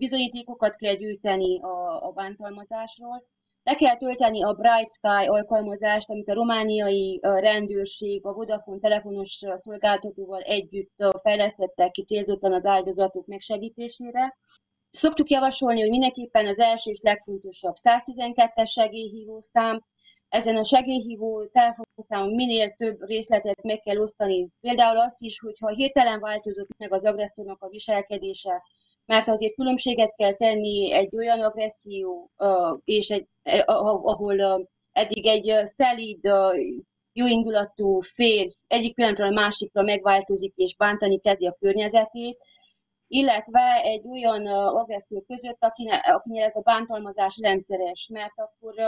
bizonyítékokat kell gyűjteni a bántalmazásról. Le kell tölteni a Bright Sky alkalmazást, amit a romániai rendőrség a Vodafone telefonos szolgáltatóval együtt fejlesztettek ki célzottan az áldozatok megsegítésére. Szoktuk javasolni, hogy mindenképpen az első és legfontosabb 112-es segélyhívószám. Ezen a segélyhívó telefonszámon minél több részletet meg kell osztani. Például azt is, hogyha hirtelen változott meg az agresszornak a viselkedése, mert azért különbséget kell tenni egy olyan agresszió, és ahol eddig egy szelíd, jóindulatú férj egyik pillanatról a másikra megváltozik és bántani kezdi a környezetét, illetve egy olyan agresszió között, akinél ez a bántalmazás rendszeres, mert akkor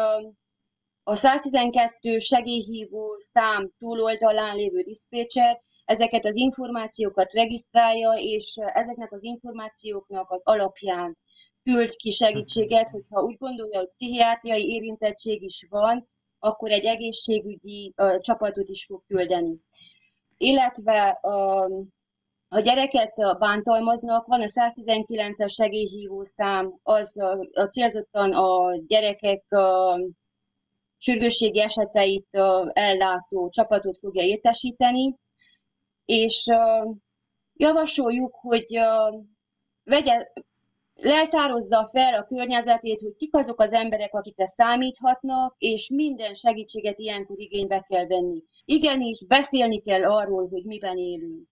a 112 segélyhívó szám túloldalán lévő diszpécser ezeket az információkat regisztrálja, és ezeknek az információknak az alapján küld ki segítséget, hogyha úgy gondolja, hogy pszichiátriai érintettség is van, akkor egy egészségügyi csapatot is fog küldeni. Illetve a gyereket bántalmaznak, van a 119-es segélyhívó szám, az célzottan a gyerekek sürgősségi eseteit ellátó csapatot fogja értesíteni, és javasoljuk, hogy leltározza fel a környezetét, hogy kik azok az emberek, akikre számíthatnak, és minden segítséget ilyenkor igénybe kell venni. Igenis, beszélni kell arról, hogy miben élünk.